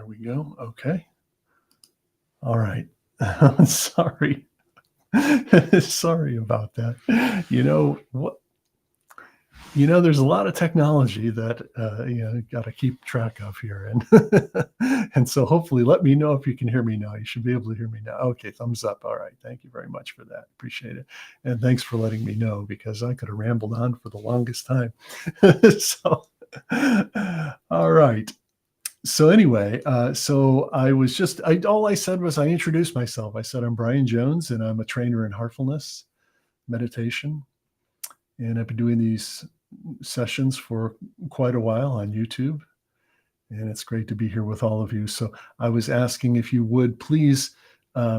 There we go. Okay. All right. Sorry. Sorry about that. There's a lot of technology that got to keep track of here, and so hopefully, let me know if you can hear me now. You should be able to hear me now. Okay, thumbs up. All right, thank you very much for that. Appreciate it, and thanks for letting me know because I could have rambled on for the longest time. So, all right. So anyway, so all I said was I introduced myself. I said I'm Brian Jones, and I'm a trainer in heartfulness meditation, and I've been doing these sessions for quite a while on YouTube, and it's great to be here with all of you. So I was asking if you would please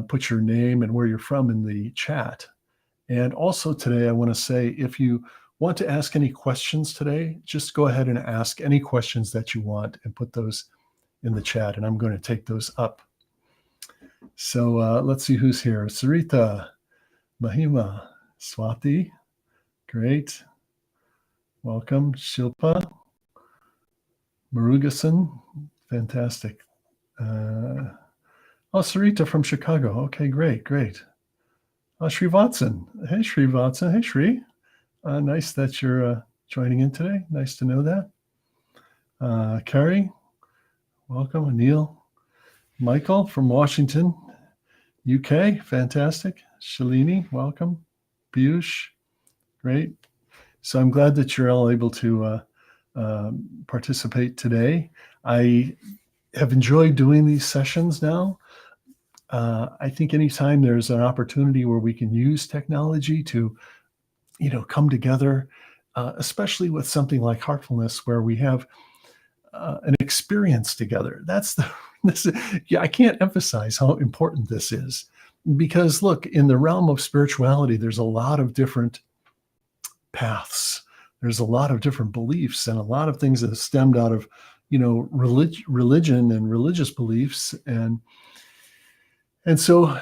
put your name and where you're from in the chat. And also today, I want to say if you want to ask any questions today, just go ahead and ask any questions that you want and put those in the chat, and I'm going to take those up. So let's see who's here. Sarita, Mahima, Swati, great. Welcome. Shilpa, Marugasan, fantastic. Sarita from Chicago. Okay, great. Sri Vatsan. Hey, Sri Vatsan. Hey, Sri. Nice that you're joining in today. Nice to know that. Carrie, welcome. Anil. Michael from Washington, UK. Fantastic. Shalini, welcome. Piyush, great. So I'm glad that you're all able to participate today. I have enjoyed doing these sessions now. I think anytime there's an opportunity where we can use technology to, come together, especially with something like heartfulness, where we have an experience together. I can't emphasize how important this is, because look, in the realm of spirituality, there's a lot of different paths. There's a lot of different beliefs and a lot of things that have stemmed out of, religion and religious beliefs. And so,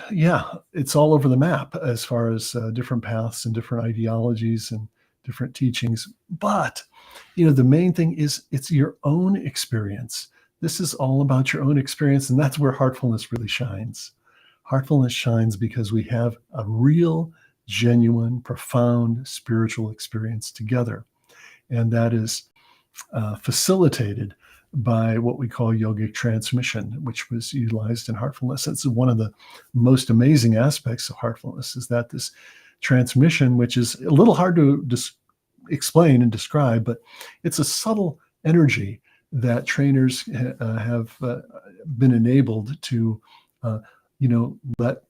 it's all over the map as far as different paths and different ideologies and different teachings. But, the main thing is it's your own experience. This is all about your own experience. And that's where heartfulness really shines. Heartfulness shines because we have a real, genuine, profound spiritual experience together. And that is facilitated by what we call yogic transmission, which was utilized in heartfulness. It's one of the most amazing aspects of heartfulness, is that this transmission, which is a little hard to explain and describe, but it's a subtle energy that trainers have been enabled to, let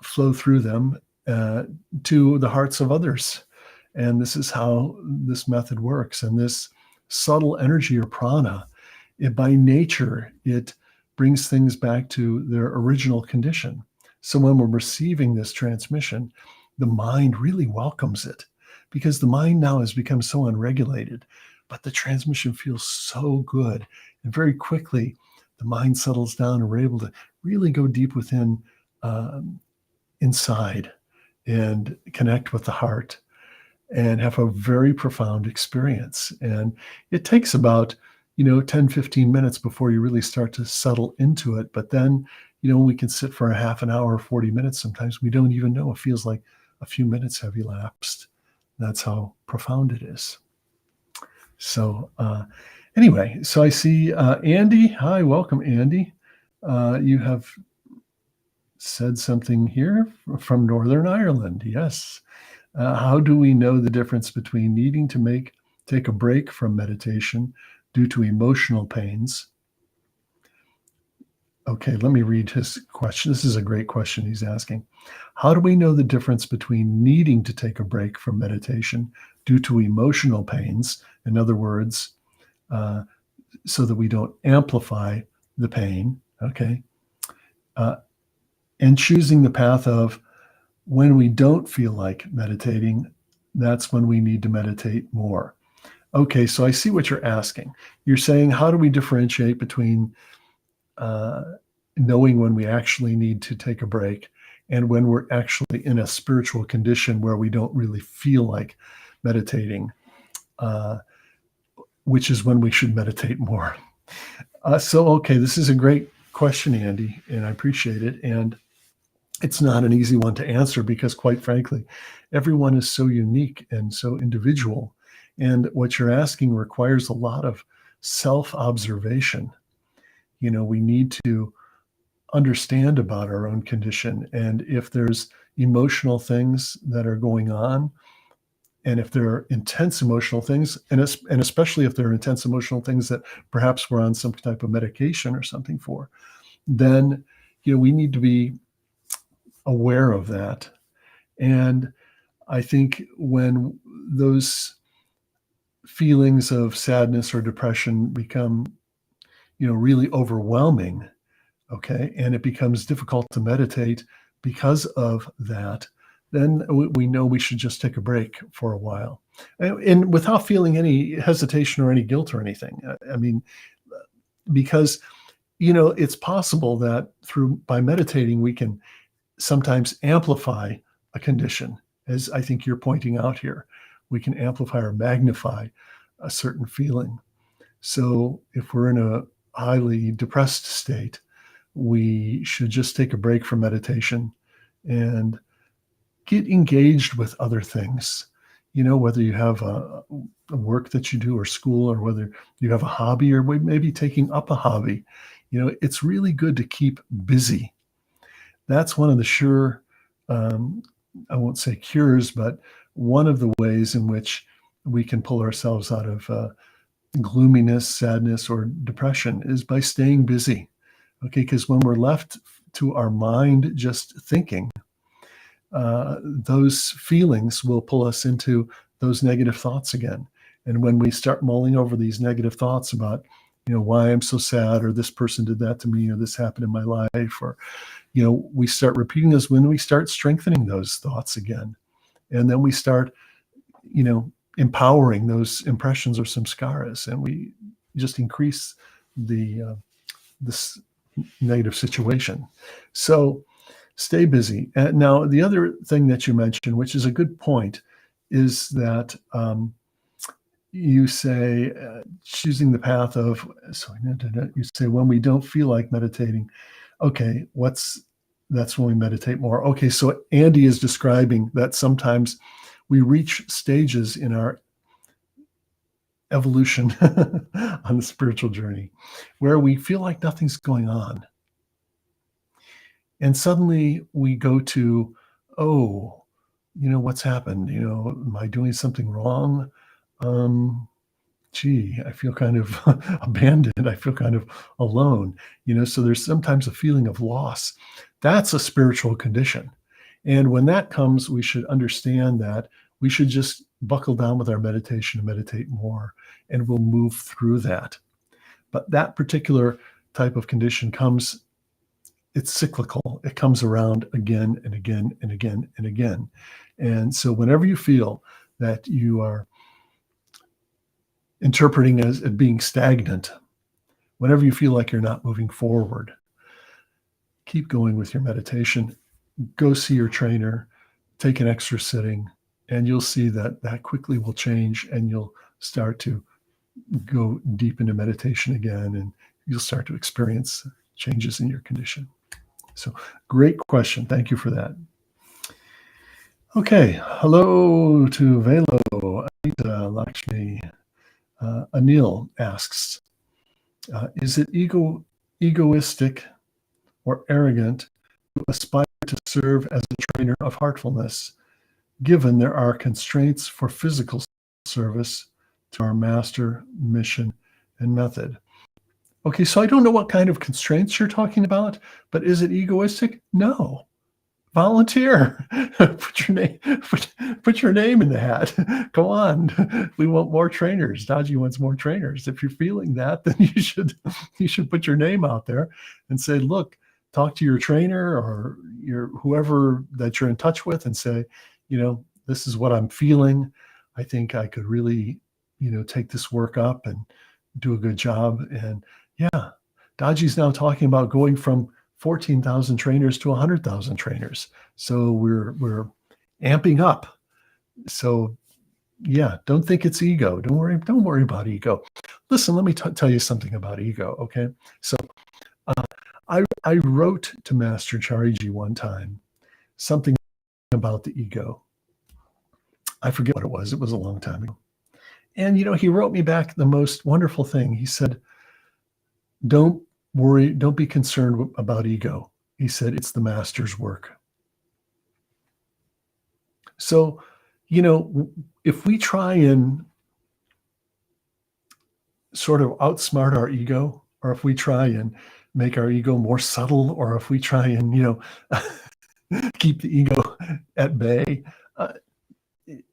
flow through them to the hearts of others. And this is how this method works. And this subtle energy, or prana, by nature, it brings things back to their original condition. So when we're receiving this transmission, the mind really welcomes it, because the mind now has become so unregulated, but the transmission feels so good. And very quickly, the mind settles down and we're able to really go deep within, inside, and connect with the heart and have a very profound experience. And it takes about, 10, 15 minutes before you really start to settle into it. But then, we can sit for a half an hour, 40 minutes. Sometimes we don't even know. It feels like a few minutes have elapsed. That's how profound it is. So anyway, so I see Andy. Hi, welcome, Andy. You have said something here from Northern Ireland. Yes. How do we know the difference between needing to take a break from meditation due to emotional pains? Okay, let me read his question. This is a great question he's asking. How do we know the difference between needing to take a break from meditation due to emotional pains? In other words, so that we don't amplify the pain, okay? And choosing the path of, when we don't feel like meditating, that's when we need to meditate more. Okay, so I see what you're asking. You're saying, how do we differentiate between knowing when we actually need to take a break and when we're actually in a spiritual condition where we don't really feel like meditating, which is when we should meditate more? Okay, this is a great question, Andy, and I appreciate it. And it's not an easy one to answer because, quite frankly, everyone is so unique and so individual. And what you're asking requires a lot of self observation. We need to understand about our own condition. And if there's emotional things that are going on, and if there are intense emotional things, and especially if there are intense emotional things that perhaps we're on some type of medication or something for, then we need to be aware of that. And I think when those feelings of sadness or depression become, really overwhelming, okay, and it becomes difficult to meditate because of that, then we know we should just take a break for a while, and without feeling any hesitation or any guilt or anything. I mean, because it's possible that by meditating we can sometimes amplify a condition, as I think you're pointing out here. We can amplify or magnify a certain feeling. So if we're in a highly depressed state, we should just take a break from meditation and get engaged with other things. Whether you have a work that you do or school, or whether you have a hobby or maybe taking up a hobby. It's really good to keep busy. That's one of the sure, I won't say cures, but one of the ways in which we can pull ourselves out of gloominess, sadness, or depression is by staying busy. Okay, because when we're left to our mind just thinking, those feelings will pull us into those negative thoughts again. And when we start mulling over these negative thoughts about, why I'm so sad, or this person did that to me, or this happened in my life, or, we start repeating those, when we start strengthening those thoughts again. And then we start, empowering those impressions or samskaras, and we just increase this negative situation. So stay busy. Now, the other thing that you mentioned, which is a good point, is that you say choosing the path of, you say when we don't feel like meditating, okay, that's when we meditate more. Okay, so Andy is describing that sometimes we reach stages in our evolution on the spiritual journey where we feel like nothing's going on. And suddenly we go to, oh, what's happened? Am I doing something wrong? Gee, I feel kind of abandoned. I feel kind of alone. So there's sometimes a feeling of loss. That's a spiritual condition. And when that comes, we should understand that we should just buckle down with our meditation and meditate more, and we'll move through that. But that particular type of condition it's cyclical. It comes around again and again and again and again. And so whenever you feel that you are interpreting as being stagnant, whenever you feel like you're not moving forward, keep going with your meditation. Go see your trainer, take an extra sitting, and you'll see that quickly will change, and you'll start to go deep into meditation again, and you'll start to experience changes in your condition. So great question. Thank you for that. Okay. Hello to Velo, Anita, Lakshmi. Anil asks, is it egoistic or arrogant to aspire to serve as a trainer of heartfulness, given there are constraints for physical service to our master, mission, and method? Okay, so I don't know what kind of constraints you're talking about, but is it egoistic? No. Volunteer. Put your name in the hat. Go on. We want more trainers. Daji wants more trainers. If you're feeling that, then you should put your name out there and say, look, talk to your trainer or your whoever that you're in touch with and say, this is what I'm feeling. I think I could really, take this work up and do a good job. And yeah, Daji's now talking about going from 14,000 trainers to 100,000 trainers. So we're amping up. So Yeah, don't think it's ego. Don't worry about ego. Listen, let me tell you something about ego, okay? So, uh, I wrote to Master Chariji one time something about the ego. I forget what it was. It was a long time ago. And he wrote me back the most wonderful thing. He said, "Don't worry, don't be concerned about ego." He said, "It's the master's work." So, if we try and sort of outsmart our ego, or if we try and make our ego more subtle, or if we try and, keep the ego at bay, uh,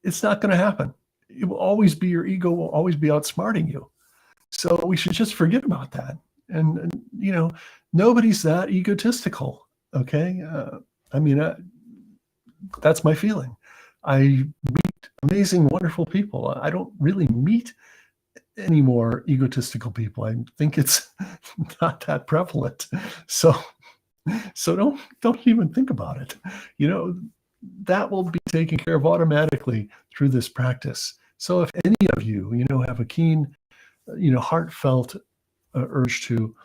it's not going to happen. It will always be your ego will always be outsmarting you. So we should just forget about that. And nobody's that egotistical. Okay. I mean, that's my feeling. I meet amazing, wonderful people. I don't really meet any more egotistical people. I think it's not that prevalent. So don't even think about it. You know, that will be taken care of automatically through this practice. So if any of you, have a keen, heartfelt urge to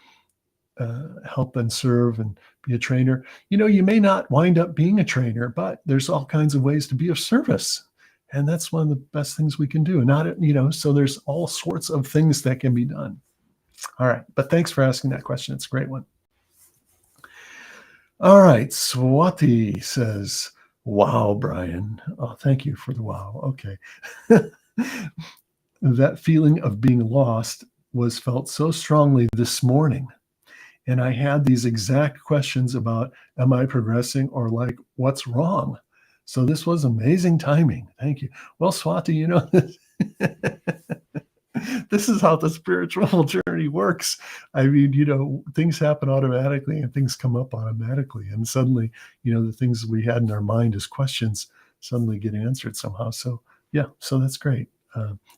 help and serve and be a trainer, you may not wind up being a trainer, but there's all kinds of ways to be of service. And that's one of the best things we can do. Not, so there's all sorts of things that can be done. All right. But thanks for asking that question. It's a great one. All right. Swati says, wow, Brian. Oh, thank you for the wow. Okay. That feeling of being lost was felt so strongly this morning. And I had these exact questions about, am I progressing, or like, what's wrong? So this was amazing timing. Thank you. Well, Swati, this is how the spiritual journey works. I mean, things happen automatically and things come up automatically. And suddenly, the things we had in our mind as questions suddenly get answered somehow. So, yeah, so that's great.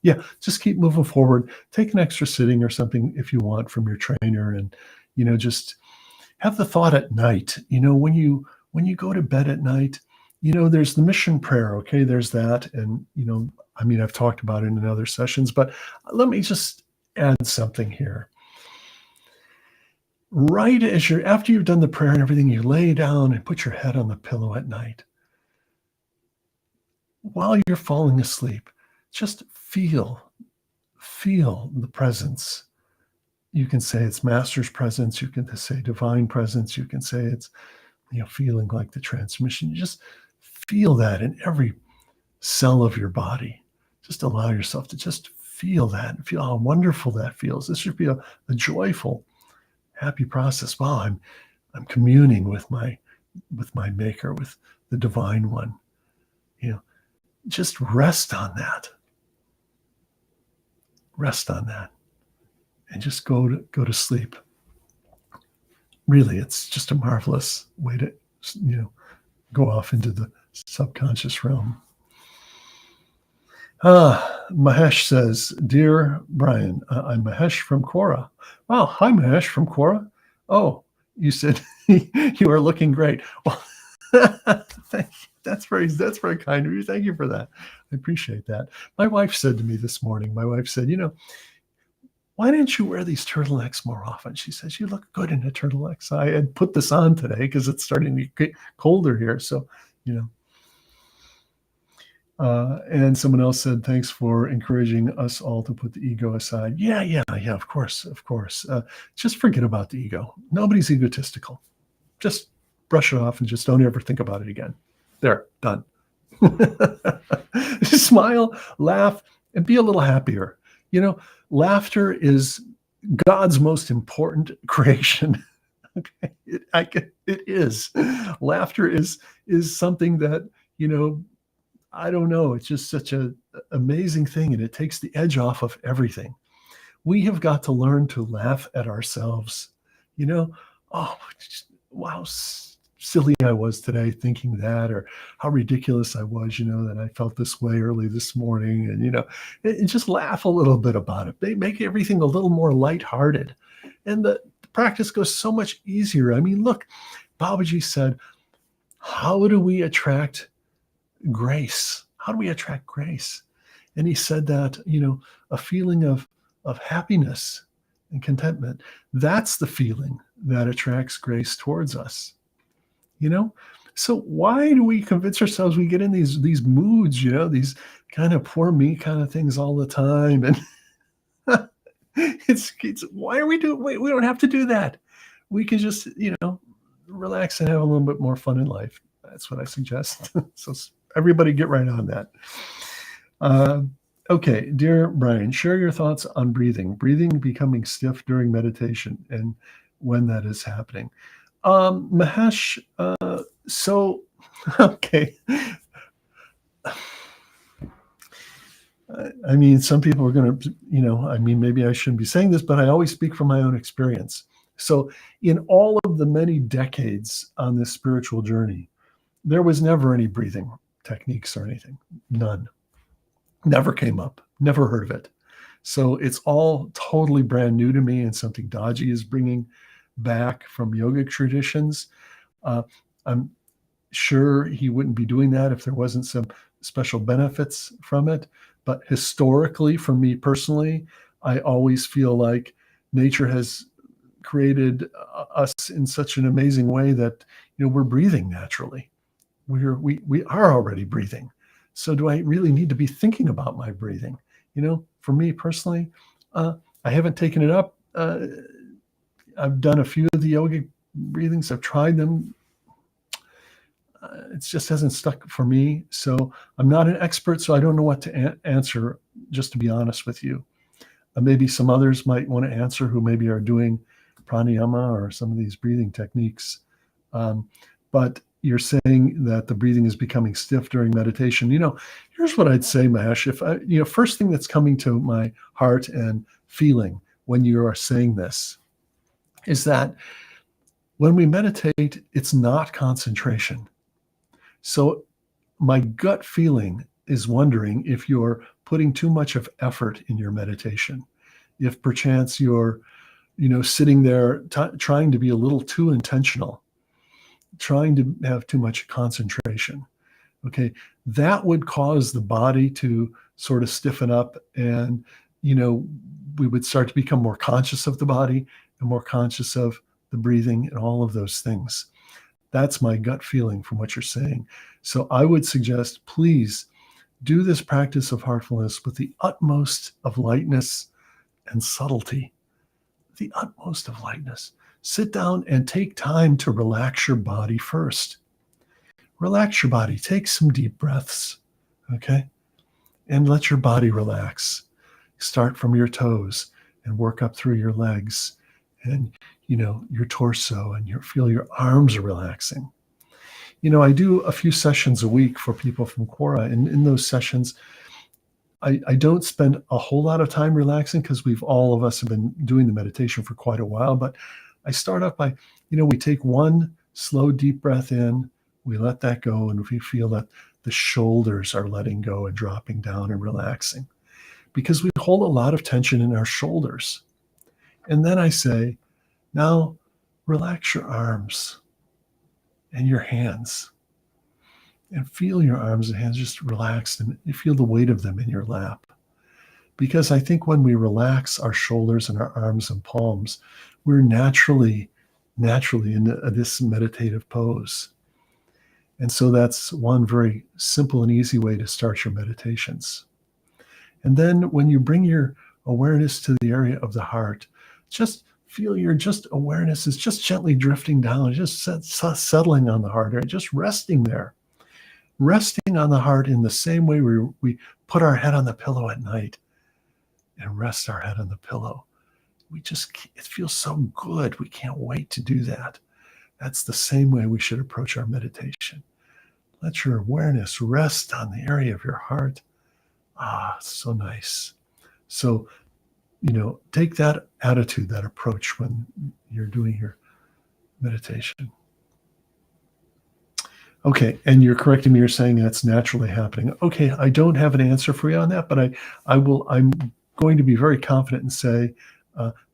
Yeah, just keep moving forward. Take an extra sitting or something if you want from your trainer, and just have the thought at night. When you go to bed at night, there's the mission prayer. Okay, there's that, and I mean, I've talked about it in other sessions, but let me just add something here. Right after you've done the prayer and everything, you lay down and put your head on the pillow at night. While you're falling asleep, just feel the presence. You can say it's Master's presence. You can say divine presence. You can say it's, feeling like the transmission. You just feel that in every cell of your body. Just allow yourself to just feel that and feel how wonderful that feels. This should be a joyful, happy process. Wow, I'm communing with my maker, with the divine one. Just rest on that. Rest on that. And just go to sleep. Really, it's just a marvelous way to, go off into the subconscious realm. Mahesh says, Dear Brian, I'm Mahesh from Quora. Wow, hi Mahesh from Quora. Oh, you said you are looking great. Well, thank you. That's very kind of you. Thank you for that. I appreciate that. My wife said to me this morning, why didn't you wear these turtlenecks more often? She says, you look good in a turtleneck. So I had put this on today because it's starting to get colder here. So, and someone else said, thanks for encouraging us all to put the ego aside. Yeah, of course. Just forget about the ego. Nobody's egotistical. Just brush it off and just don't ever think about it again. There, done. Smile, laugh, and be a little happier. Laughter is God's most important creation. Okay, it is. Laughter is something that I don't know. It's just such an amazing thing, and it takes the edge off of everything. We have got to learn to laugh at ourselves. Oh, wow, silly I was today thinking that, or how ridiculous I was, that I felt this way early this morning, and just laugh a little bit about it. They make everything a little more lighthearted, and the practice goes so much easier. I mean, look, Babaji said, how do we attract grace? How do we attract grace? And he said that, a feeling of happiness and contentment, that's the feeling that attracts grace towards us, you know? So why do we convince ourselves we get in these moods, these kind of poor me kind of things all the time? And it's why are we doing? We don't have to do that. We can just relax and have a little bit more fun in life. That's what I suggest. So everybody get right on that. Okay, dear Brian, share your thoughts on breathing becoming stiff during meditation and when that is happening. Mahesh, so, okay. I mean, some people are going to, maybe I shouldn't be saying this, but I always speak from my own experience. So, in all of the many decades on this spiritual journey, there was never any breathing techniques or anything. None. Never came up. Never heard of it. So, it's all totally brand new to me and something Daji is bringing back from yogic traditions. I'm sure he wouldn't be doing that if there wasn't some special benefits from it. But historically, for me personally, I always feel like nature has created us in such an amazing way that we're breathing naturally. We are already breathing. So do I really need to be thinking about my breathing? For me personally, I haven't taken it up. I've done a few of the yogic breathings. I've tried them. It just hasn't stuck for me. So I'm not an expert, so I don't know what to answer, just to be honest with you. Maybe some others might want to answer who maybe are doing pranayama or some of these breathing techniques. But you're saying that the breathing is becoming stiff during meditation. Here's what I'd say, Mahesh. If first thing that's coming to my heart and feeling when you are saying this is that when we meditate, it's not concentration. So my gut feeling is wondering if you're putting too much of effort in your meditation, if perchance you're, sitting there trying to be a little too intentional, trying to have too much concentration. Okay, that would cause the body to sort of stiffen up, and we would start to become more conscious of the body and more conscious of the breathing and all of those things. That's my gut feeling from what you're saying. So I would suggest, please do this practice of heartfulness with the utmost of lightness and subtlety. The utmost of lightness. Sit down and take time to relax your body first. Relax your body. Take some deep breaths, okay? And let your body relax. Start from your toes and work up through your legs and your torso, and feel your arms are relaxing. I do a few sessions a week for people from Quora, and in those sessions, I don't spend a whole lot of time relaxing because all of us have been doing the meditation for quite a while. But I start off by, we take one slow, deep breath in, we let that go, and we feel that the shoulders are letting go and dropping down and relaxing, because we hold a lot of tension in our shoulders. And then I say, now relax your arms and your hands, and feel your arms and hands just relaxed, and you feel the weight of them in your lap. Because I think when we relax our shoulders and our arms and palms, we're naturally in this meditative pose. And so that's one very simple and easy way to start your meditations. And then when you bring your awareness to the area of the heart, just feel your awareness is just gently drifting down, just settling on the heart, or just resting there. Resting on the heart in the same way we put our head on the pillow at night and rest our head on the pillow. It feels so good. We can't wait to do that. That's the same way we should approach our meditation. Let your awareness rest on the area of your heart. So nice. So, take that attitude, that approach when you're doing your meditation. Okay, and you're correcting me. You're saying that's naturally happening. Okay, I don't have an answer for you on that, but I'm going to be very confident and say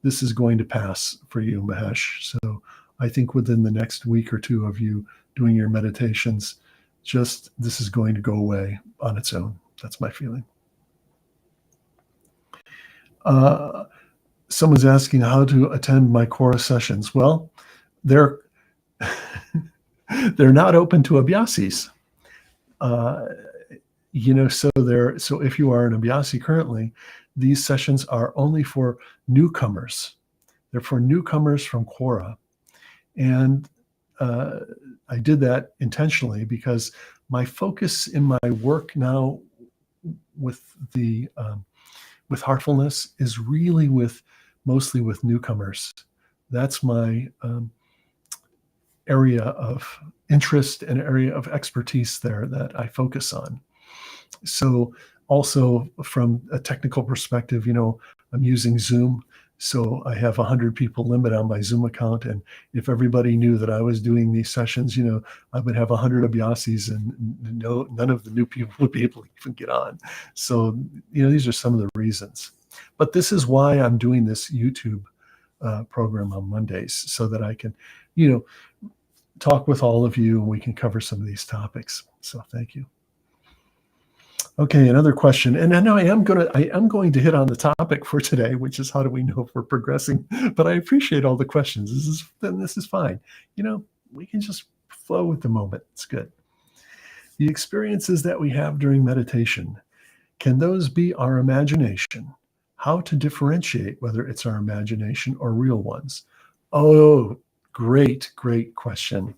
this is going to pass for you, Mahesh. So I think within the next week or two of you doing your meditations, this is going to go away on its own. That's my feeling. Uh, Someone's asking how to attend my Quora sessions. Well, they're they're not open to Abhyasis. Uh, so if you are an Abhyasi currently, these sessions are only for newcomers. They're for newcomers from Quora. And uh, I did that intentionally because my focus in my work now with the with heartfulness is really mostly with newcomers. That's my area of interest and area of expertise there that I focus on. So also from a technical perspective, I'm using Zoom. So I have 100 people limit on my Zoom account. And if everybody knew that I was doing these sessions, I would have 100 Abhyasis and none of the new people would be able to even get on. So, these are some of the reasons. But this is why I'm doing this YouTube program on Mondays, so that I can, talk with all of you and we can cover some of these topics. So thank you. Okay, another question, and I know I am going to hit on the topic for today, which is how do we know if we're progressing? But I appreciate all the questions. This is fine. We can just flow with the moment. It's good. The experiences that we have during meditation, can those be our imagination? How to differentiate whether it's our imagination or real ones? Oh, great question,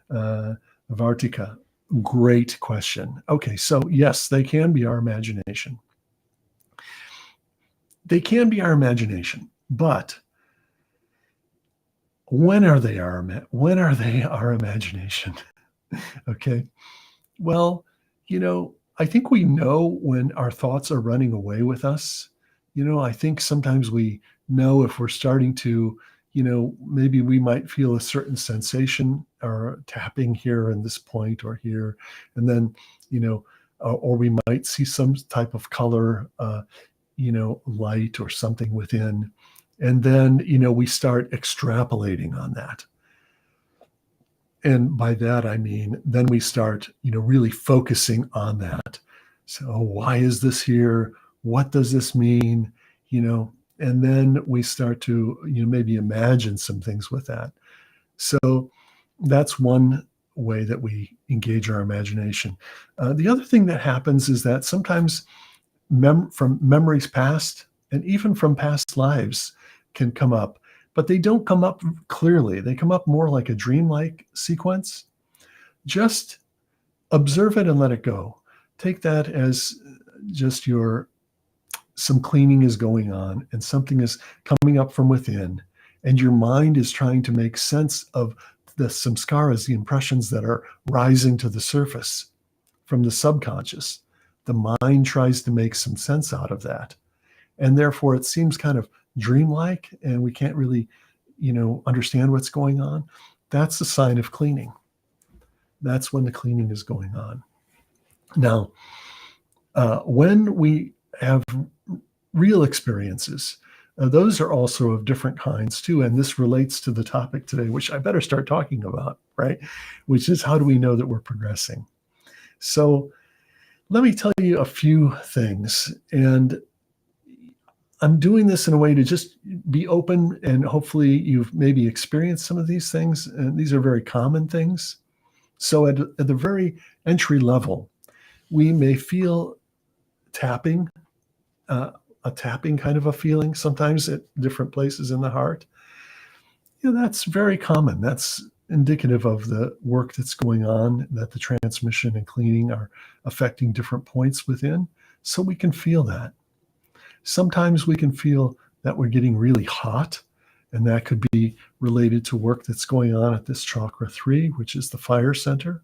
Vartika. Great question. Okay, so yes, they can be our imagination. They can be our imagination, but when are they our imagination? Okay. Well, I think we know when our thoughts are running away with us. I think sometimes we know if we're starting to, maybe we might feel a certain sensation or tapping here in this point or here. And then, or we might see some type of color, light or something within. And then, we start extrapolating on that. And by that, I mean, then we start, really focusing on that. So why is this here? What does this mean? And then we start to, maybe imagine some things with that. So that's one way that we engage our imagination. The other thing that happens is that sometimes from memories past and even from past lives can come up, but they don't come up clearly. They come up more like a dreamlike sequence. Just observe it and let it go. Take that as just some cleaning is going on and something is coming up from within, and your mind is trying to make sense of the samskaras, the impressions that are rising to the surface from the subconscious. The mind tries to make some sense out of that. And therefore it seems kind of dreamlike and we can't really, understand what's going on. That's a sign of cleaning. That's when the cleaning is going on. Now, when we have real experiences, those are also of different kinds too. And this relates to the topic today, which I better start talking about, right? Which is how do we know that we're progressing? So let me tell you a few things. And I'm doing this in a way to just be open, and hopefully you've maybe experienced some of these things. And these are very common things. So at the very entry level, we may feel tapping, a tapping kind of a feeling, sometimes at different places in the heart. That's very common. That's indicative of the work that's going on, that the transmission and cleaning are affecting different points within. So we can feel that. Sometimes we can feel that we're getting really hot, and that could be related to work that's going on at this chakra 3, which is the fire center.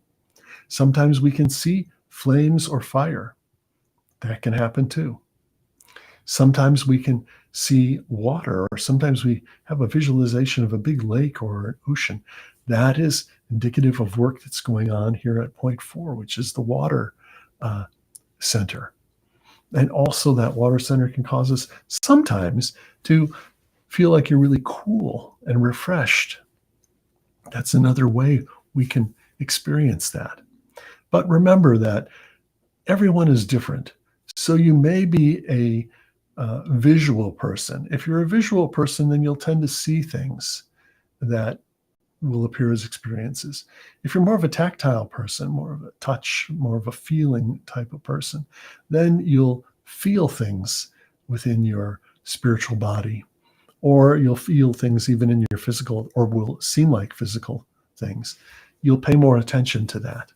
Sometimes we can see flames or fire. That can happen too. Sometimes we can see water, or sometimes we have a visualization of a big lake or an ocean. That is indicative of work that's going on here at point 4, which is the water center. And also that water center can cause us sometimes to feel like you're really cool and refreshed. That's another way we can experience that. But remember that everyone is different. So you may be a visual person. If you're a visual person, then you'll tend to see things that will appear as experiences. If you're more of a tactile person, more of a touch, more of a feeling type of person, then you'll feel things within your spiritual body, or you'll feel things even in your physical, or will seem like physical things. You'll pay more attention to that.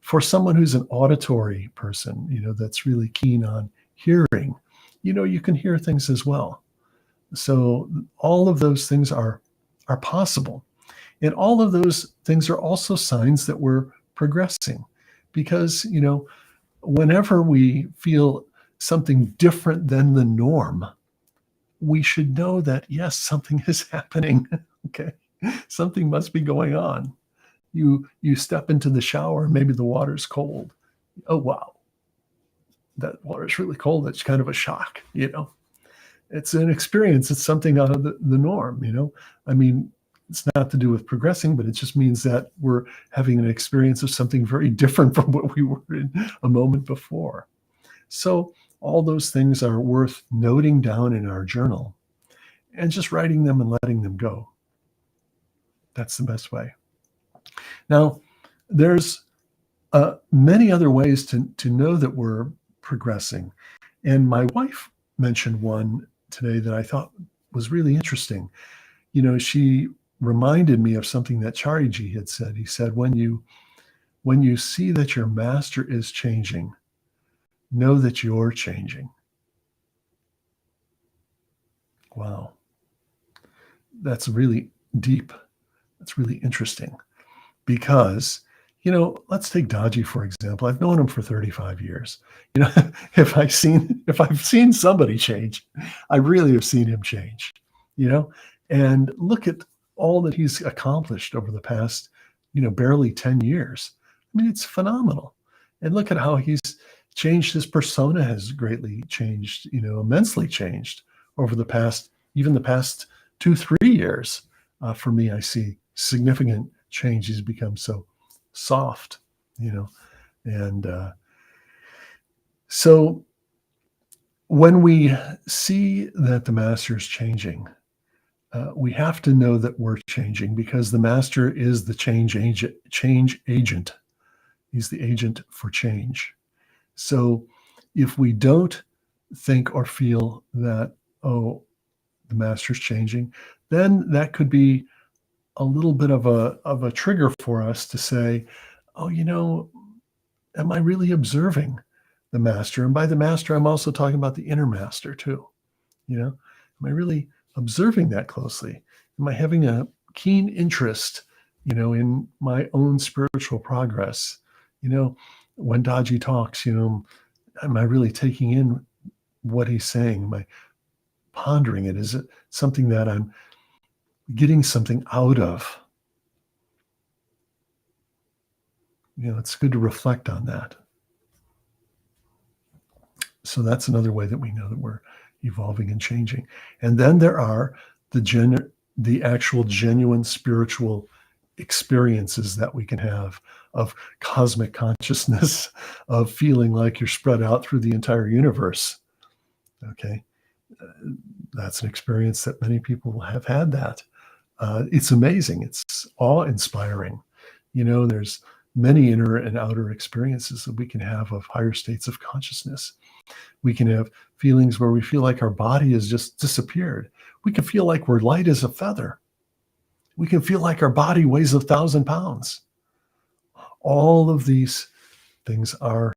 For someone who's an auditory person, that's really keen on hearing, you can hear things as well. So all of those things are possible. And all of those things are also signs that we're progressing, because, whenever we feel something different than the norm, we should know that, yes, something is happening. Okay. Something must be going on. You step into the shower, maybe the water's cold. Oh, wow. That water's really cold. It's kind of a shock, It's an experience. It's something out of the norm, I mean, it's not to do with progressing, but it just means that we're having an experience of something very different from what we were in a moment before. So all those things are worth noting down in our journal and just writing them and letting them go. That's the best way. Now, there's many other ways to know that we're progressing. And my wife mentioned one today that I thought was really interesting. She reminded me of something that Chariji had said. He said, when you see that your master is changing, know that you're changing. Wow. That's really deep. That's really interesting. Because, let's take Daji, for example. I've known him for 35 years. If I've seen somebody change, I really have seen him change, and look at all that he's accomplished over the past, barely 10 years. I mean, it's phenomenal. And look at how he's changed. His persona has greatly changed, immensely changed over the past 2-3 years. For me, I see significant change. He's become so soft, and so when we see that the master is changing, we have to know that we're changing, because the master is the change agent. He's the agent for change. So if we don't think or feel that, oh, the master's changing, then that could be a little bit of a trigger for us to say, oh, am I really observing the master? And by the master, I'm also talking about the inner master too. Am I really observing that closely? Am I having a keen interest, in my own spiritual progress? When Daji talks, am I really taking in what he's saying? Am I pondering it? Is it something that I'm getting something out of? It's good to reflect on that. So that's another way that we know that we're evolving and changing. And then there are the actual genuine spiritual experiences that we can have of cosmic consciousness, of feeling like you're spread out through the entire universe. Okay. That's an experience that many people have had that. It's amazing. It's awe-inspiring. There's many inner and outer experiences that we can have of higher states of consciousness. We can have feelings where we feel like our body has just disappeared. We can feel like we're light as a feather. We can feel like our body weighs 1,000 pounds. All of these things are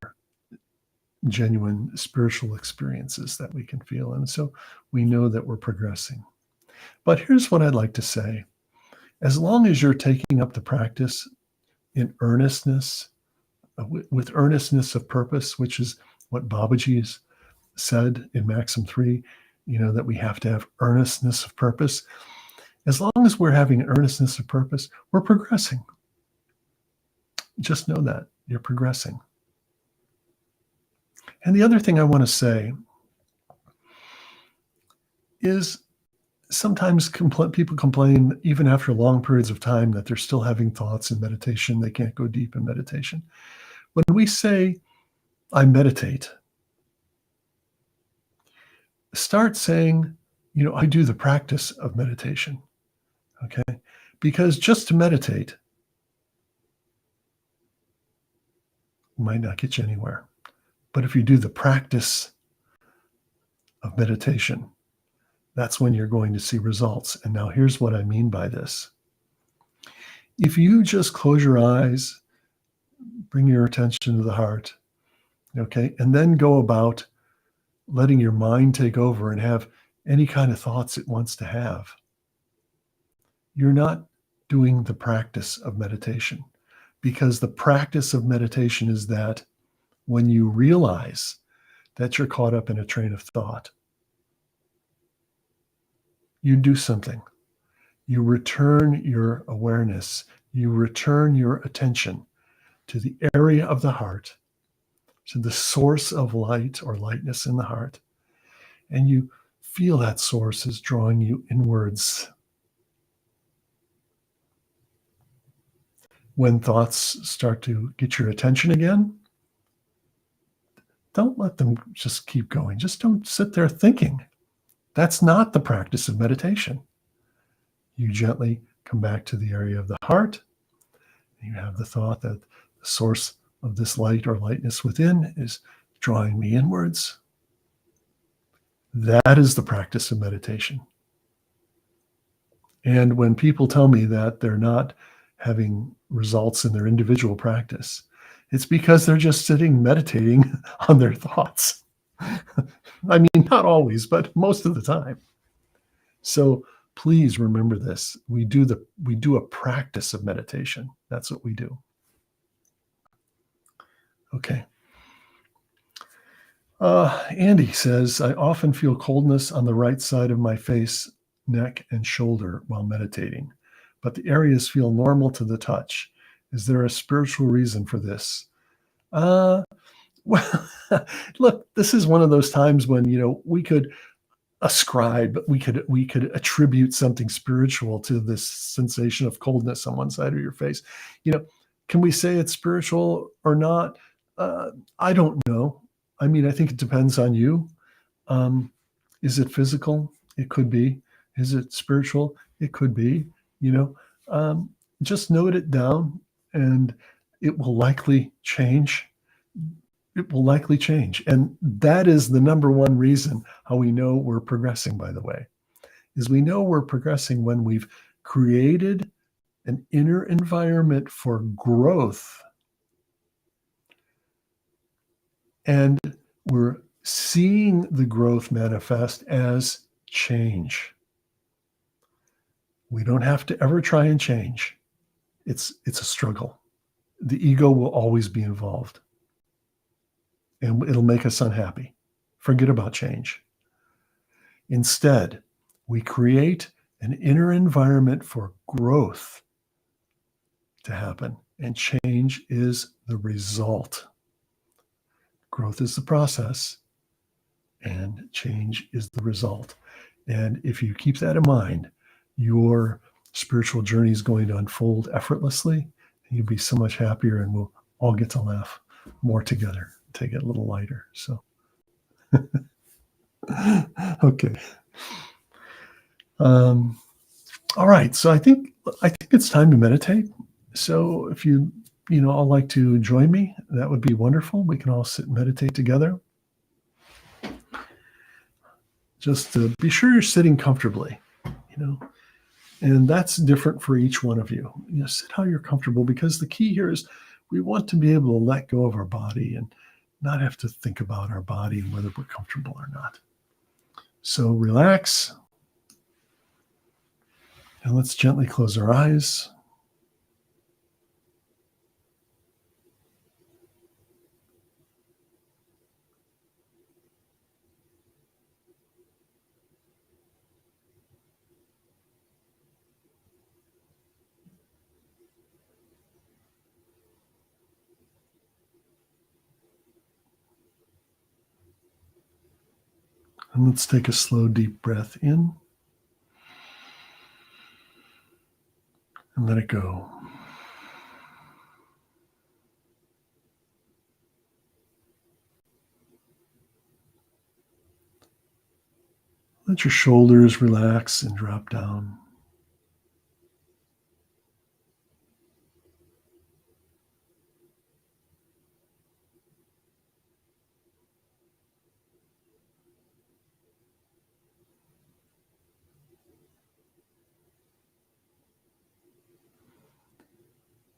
genuine spiritual experiences that we can feel. And so we know that we're progressing. But here's what I'd like to say. As long as you're taking up the practice in earnestness, with earnestness of purpose, which is what Babaji's said in Maxim 3, that we have to have earnestness of purpose. As long as we're having earnestness of purpose, we're progressing. Just know that you're progressing. And the other thing I want to say is sometimes people complain, even after long periods of time, that they're still having thoughts in meditation. They can't go deep in meditation. When we say, I meditate, start saying, I do the practice of meditation. Okay. Because just to meditate might not get you anywhere. But if you do the practice of meditation, that's when you're going to see results. And now here's what I mean by this. If you just close your eyes, bring your attention to the heart, okay, and then go about letting your mind take over and have any kind of thoughts it wants to have, you're not doing the practice of meditation, because the practice of meditation is that when you realize that you're caught up in a train of thought, you do something. You return your awareness, you return your attention to the area of the heart, to the source of light or lightness in the heart, and you feel that source is drawing you inwards. When thoughts start to get your attention again, don't let them just keep going. Just don't sit there thinking. That's not the practice of meditation. You gently come back to the area of the heart. You have the thought that the source of this light or lightness within is drawing me inwards. That is the practice of meditation. And when people tell me that they're not having results in their individual practice, it's because they're just sitting meditating on their thoughts. I mean, not always, but most of the time. So please remember this. We do a practice of meditation. That's what we do. Okay. Andy says, I often feel coldness on the right side of my face, neck, and shoulder while meditating, but the areas feel normal to the touch. Is there a spiritual reason for this? Well, look, this is one of those times when, we could ascribe, we could attribute something spiritual to this sensation of coldness on one side of your face. Can we say it's spiritual or not? I don't know. I mean, I think it depends on you. Is it physical? It could be. Is it spiritual? It could be. Just note it down, and it will likely change. It will likely change. And that is the number one reason how we know we're progressing, by the way, is we know we're progressing when we've created an inner environment for growth. And we're seeing the growth manifest as change. We don't have to ever try and change. It's a struggle. The ego will always be involved, and it'll make us unhappy. Forget about change. Instead, we create an inner environment for growth to happen, and change is the result. Growth is the process, and change is the result. And if you keep that in mind, your spiritual journey is going to unfold effortlessly, and you'll be so much happier, and we'll all get to laugh more together, take it a little lighter. So, okay. All right. So I think it's time to meditate. So if you all like to join me, that would be wonderful. We can all sit and meditate together. Just to be sure you're sitting comfortably, and that's different for each one of you. Sit how you're comfortable, because the key here is we want to be able to let go of our body and not have to think about our body and whether we're comfortable or not. So relax, and let's gently close our eyes. And let's take a slow, deep breath in and let it go. Let your shoulders relax and drop down.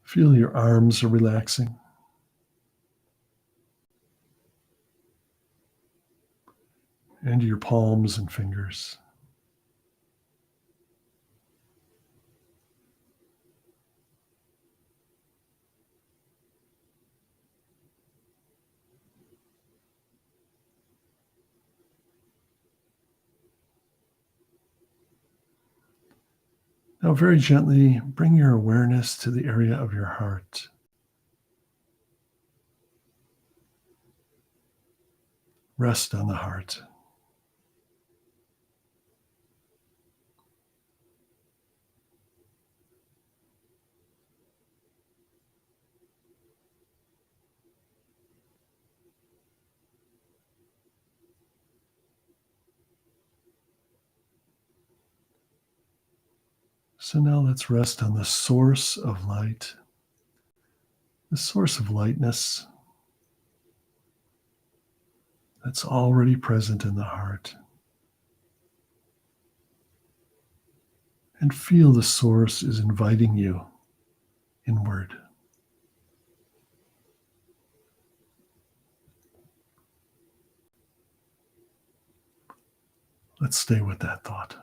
Feel your arms are relaxing and your palms and fingers. Now, very gently bring your awareness to the area of your heart. Rest on the heart. So now let's rest on the source of light, the source of lightness that's already present in the heart. And feel the source is inviting you inward. Let's stay with that thought.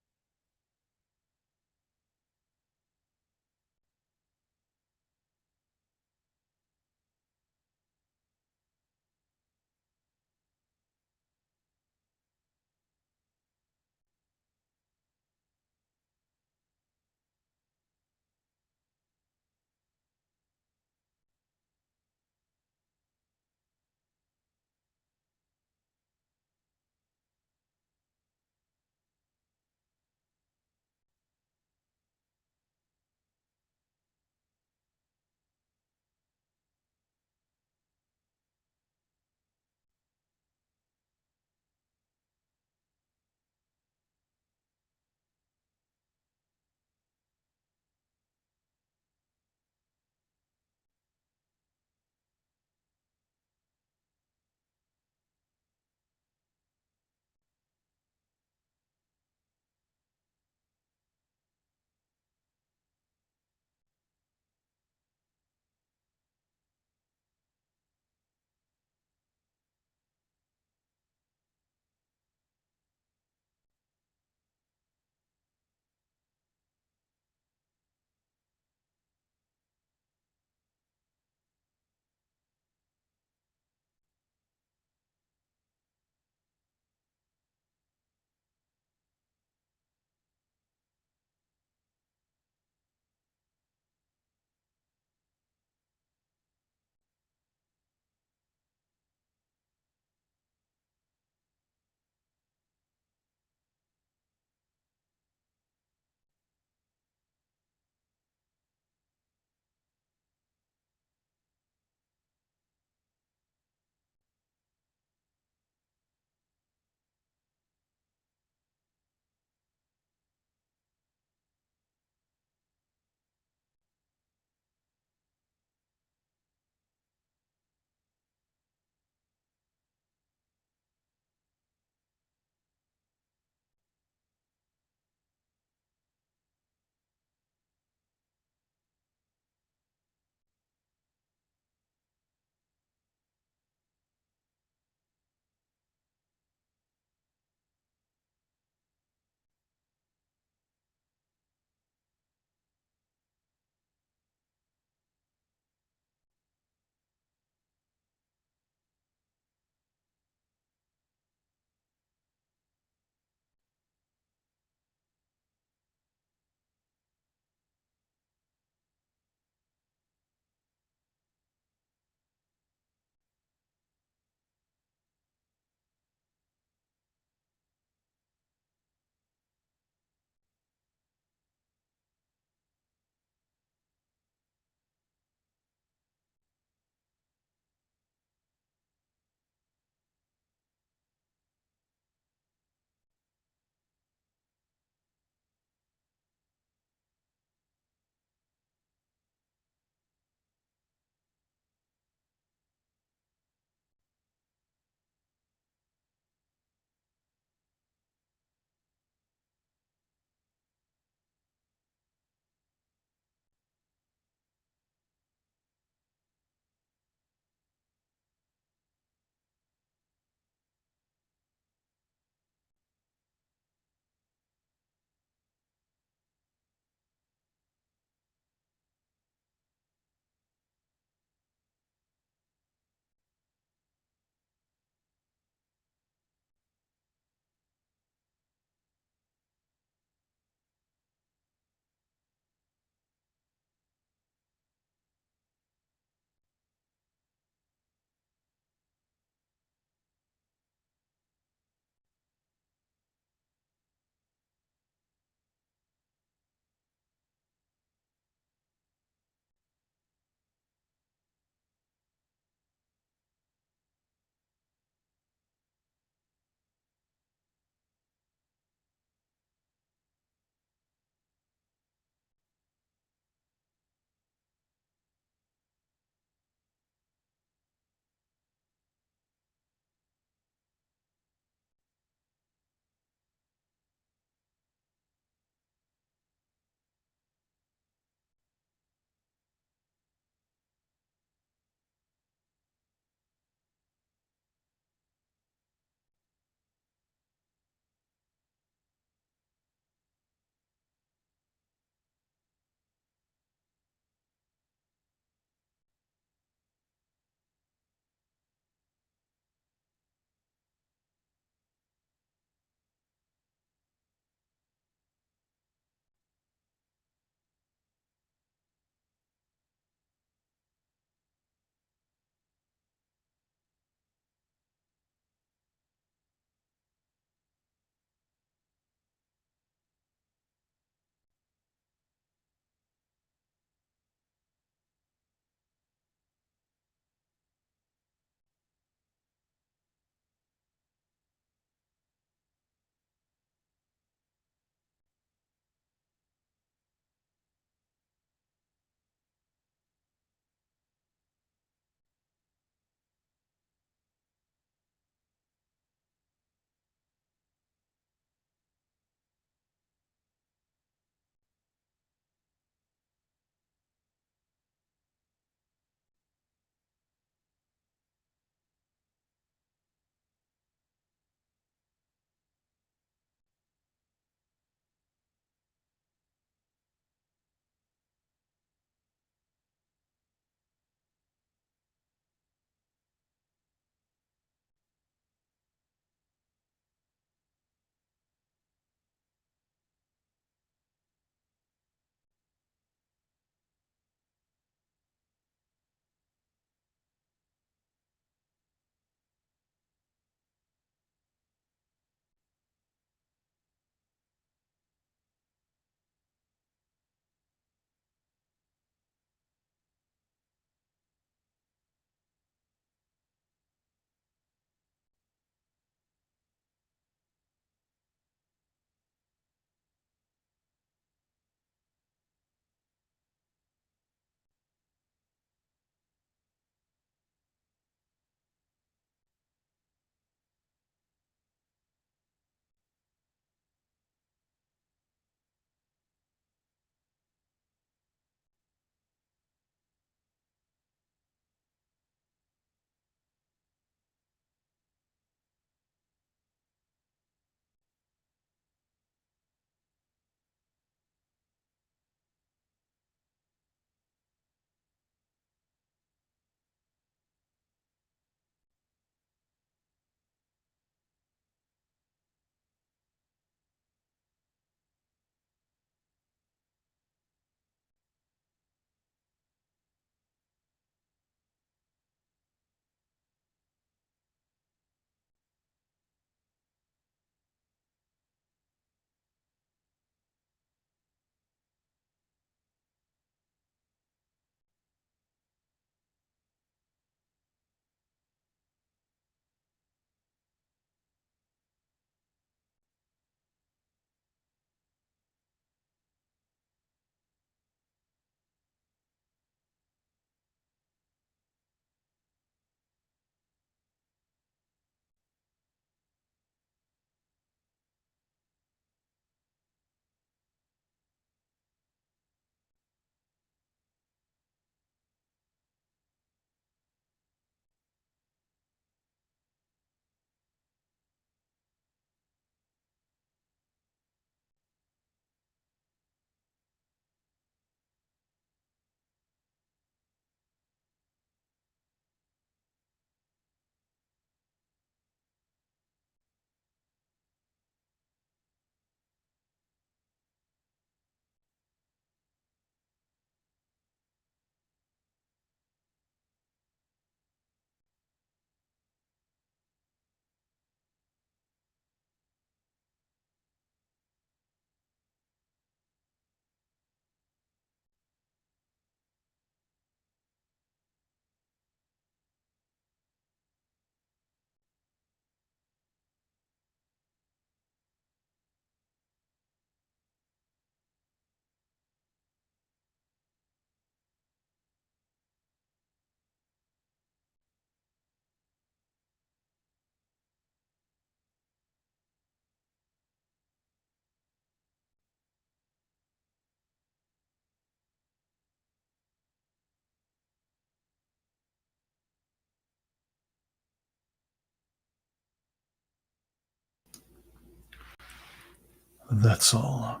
That's all.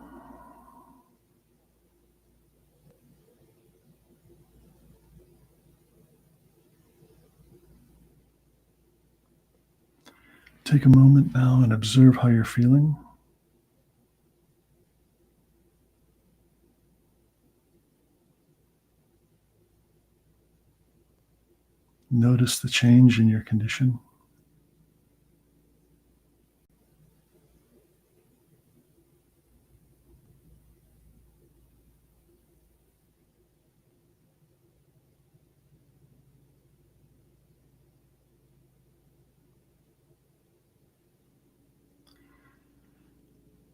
Take a moment now and observe how you're feeling. Notice the change in your condition.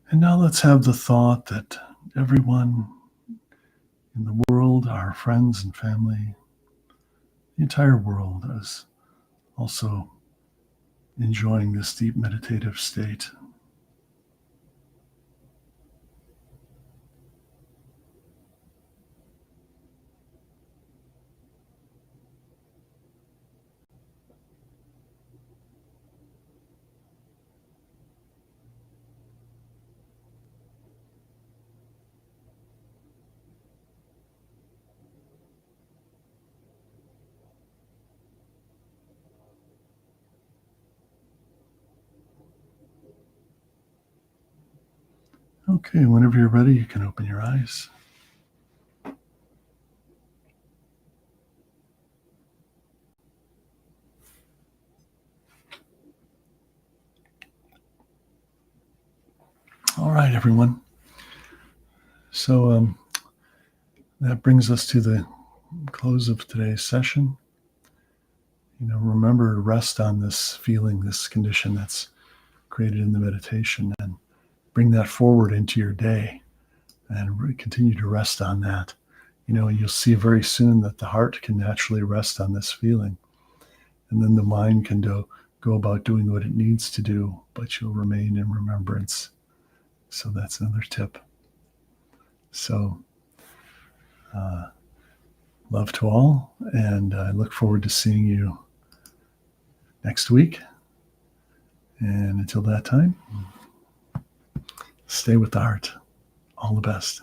And now let's have the thought that everyone in the world, our friends and family, the entire world is also enjoying this deep meditative state. Okay, whenever you're ready, you can open your eyes. All right, everyone. So that brings us to the close of today's session. Remember to rest on this feeling, this condition that's created in the meditation, and bring that forward into your day and continue to rest on that. You'll see very soon that the heart can naturally rest on this feeling, and then the mind can go about doing what it needs to do, but you'll remain in remembrance. So that's another tip. So love to all, and I look forward to seeing you next week. And until that time, stay with the heart. All the best.